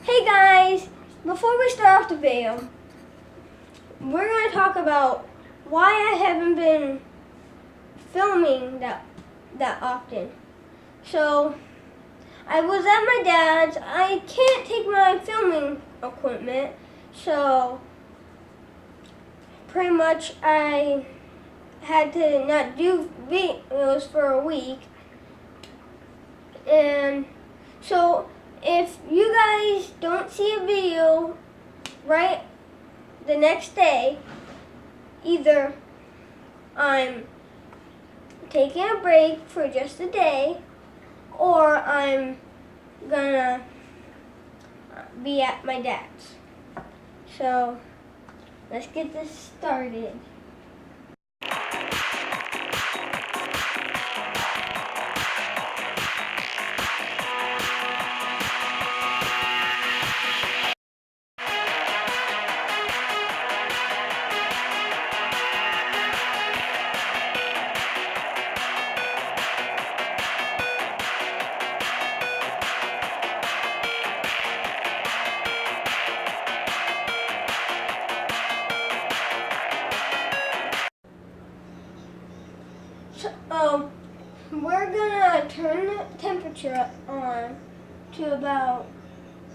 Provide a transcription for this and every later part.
Hey guys, before we start off the video, we're going to talk about why I haven't been filming that often. So, I was at my dad's. I can't take my filming equipment, so pretty much I had to not do videos for a week. And so if you guys don't see a video right the next day, either I'm taking a break for just a day, or I'm gonna be at my dad's. So let's get this started. So, we're gonna turn the temperature on to about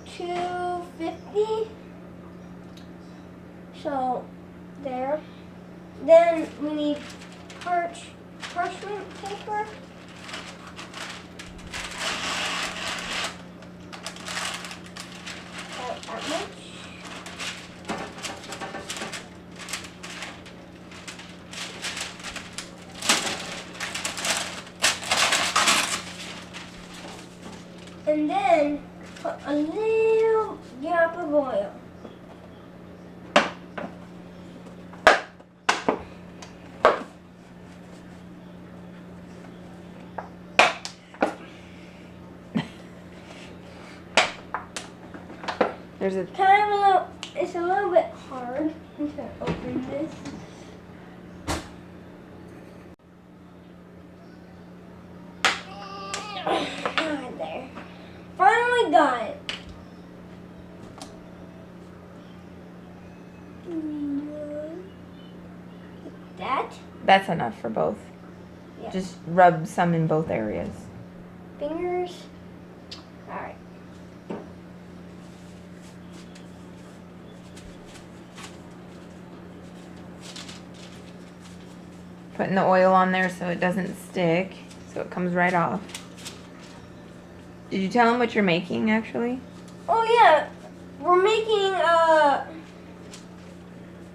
250. So, there. Then we need parchment paper. About that much. And then put a little drop of oil. There's a It's a little bit hard to open this. There. Finally got it. That? That's enough for both. Yeah. Just rub some in both areas. Fingers. Alright. Putting the oil on there so it doesn't stick, so it comes right off. Did you tell them what you're making, actually? Oh yeah, we're making,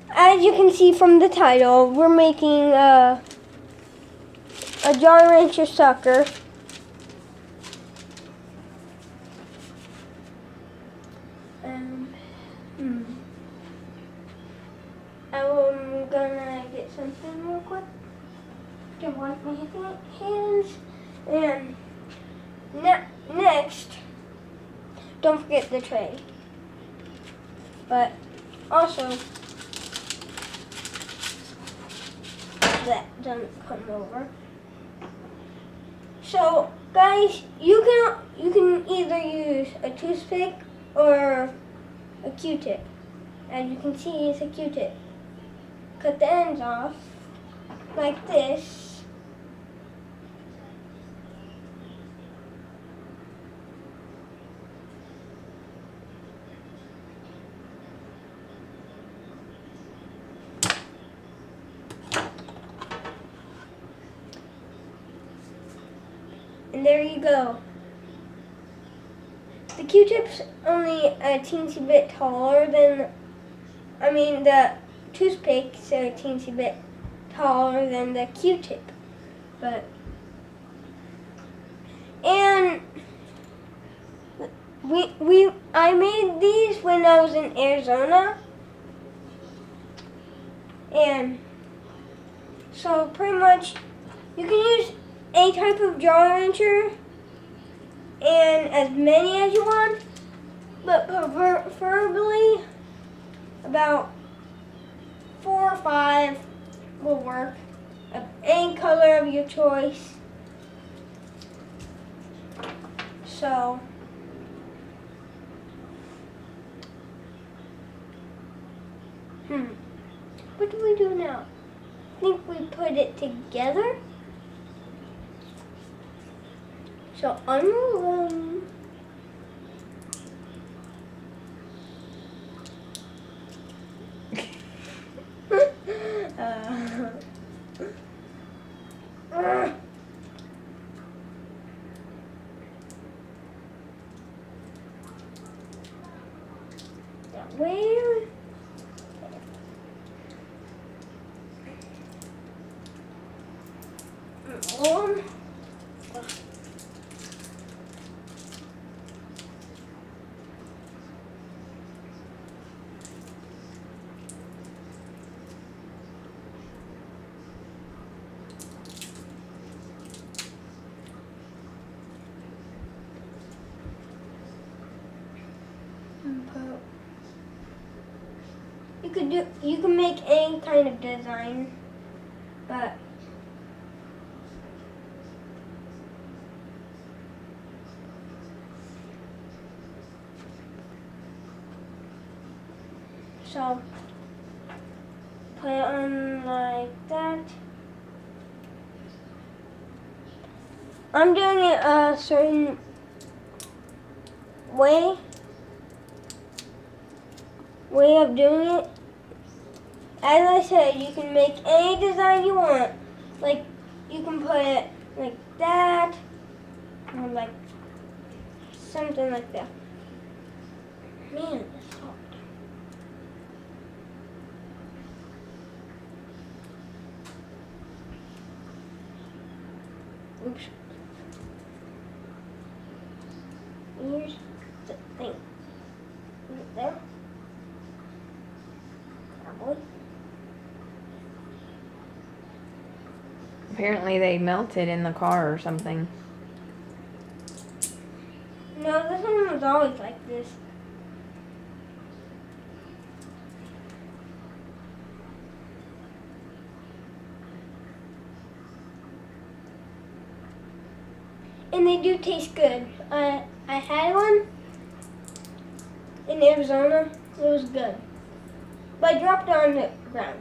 as you can see from the title, we're making a Jolly Rancher sucker. I'm gonna get something real quick to wipe my hands. And next, don't forget the tray. But also, that doesn't come over. So guys, you can either use a toothpick or a Q-tip. As you can see, it's a Q-tip. Cut the ends off like this. And there you go. The Q-tip's only a teensy bit taller than, the toothpick's a teensy bit taller than the Q-tip. And I made these when I was in Arizona. And so pretty much you can use any type of Jolly Rancher and as many as you want, but preferably about 4 or 5 will work, of any color of your choice. So What do we do now? I think we put it together. So unroll them. Where? One. You can make any kind of design, but so put it on like that. I'm doing it a certain way of doing it. As I said, you can make any design you want. Like, you can put it like that, or like something like that. Man, it's hard. Oops. Here's the thing. Is it there? Probably. Apparently they melted in the car or something. No, this one was always like this. And they do taste good. I had one in Arizona. It was good. But I dropped it on the ground.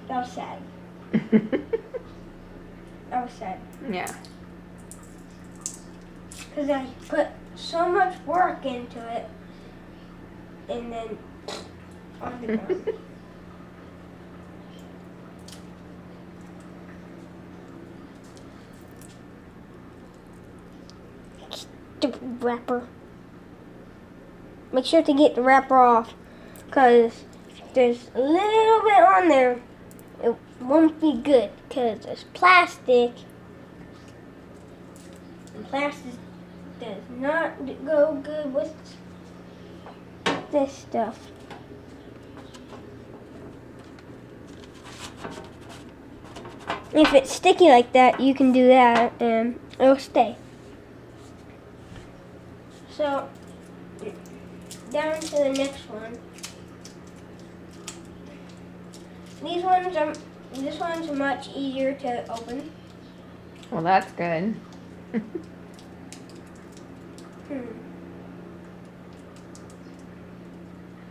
That was sad. That was sad. Yeah. Because I put so much work into it. And then on the ground. Stupid wrapper. Make sure to get the wrapper off. Because there's a little bit on there. It won't be good because it's plastic. And plastic does not go good with this stuff. If it's sticky like that, you can do that and it'll stay. So, down to the next one. This one's much easier to open. Well, that's good.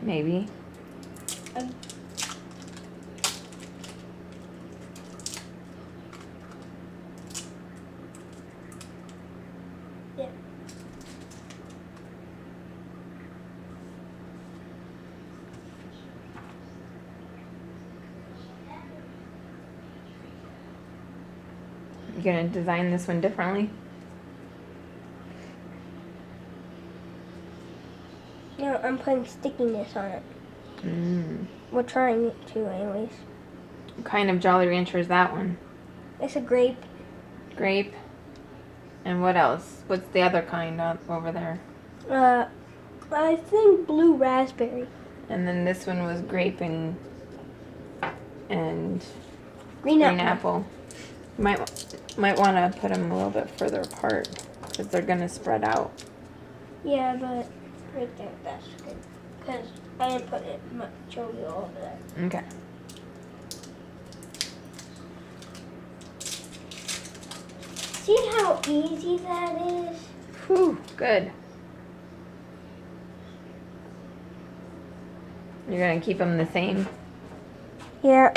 Maybe. Yeah. You gonna design this one differently? No, I'm putting stickiness on it. Mm. We're trying it to anyways. What kind of Jolly Rancher is that one? It's a grape. Grape. And what else? What's the other kind over there? I think blue raspberry. And then this one was grape and Green apple. Might want to put them a little bit further apart because they're gonna spread out. Yeah, but right there, that's good. Because I didn't put it much over all of that. Okay. See how easy that is? Whew, good. You're gonna keep them the same? Yeah.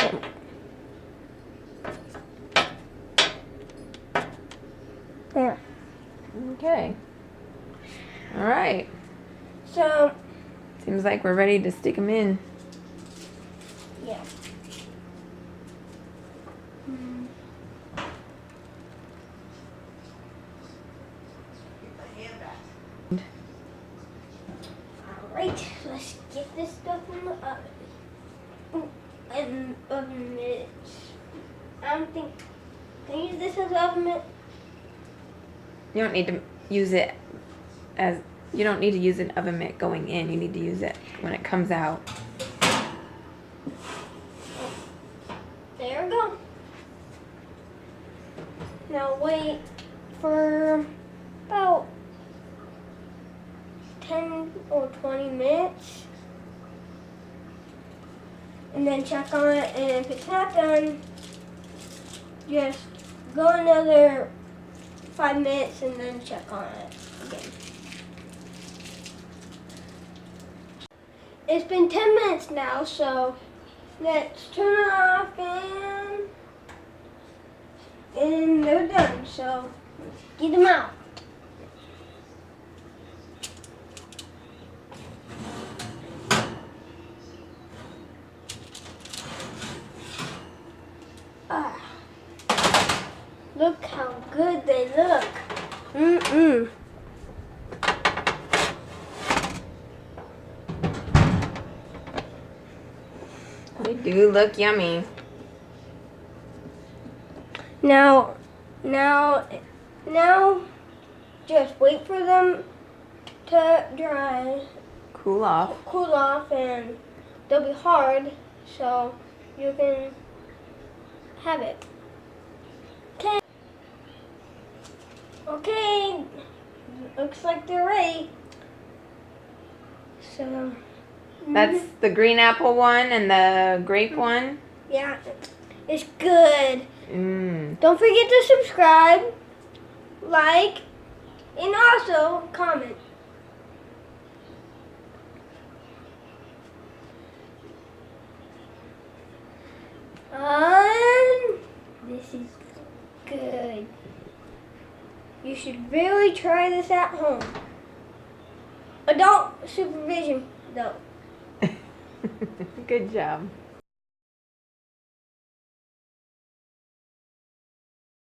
There. Okay. All right. So, Seems like we're ready to stick them in. yeah. Alright, let's get this stuff in the oven. Ooh, and oven mitts. I don't think, can I use this as oven mitt? You don't need to use it as, you don't need to use an oven mitt going in. You need to use it when it comes out. There we go. Now wait for about 10 or 20 minutes. And then check on it, and if it's not done, just go another 5 minutes and then check on it again. It's been 10 minutes now, so let's turn it off and they're done. So get them out. Look how good they look. They do look yummy. Now, just wait for them to dry, Cool off. cool off, and they'll be hard, so you can have it. Okay. Okay. Looks like they're ready. So. That's the green apple one and the grape one. Yeah, it's good. Mmm. Don't forget to subscribe, like, and also comment. This is good. You should really try this at home. Adult supervision, though. Good job.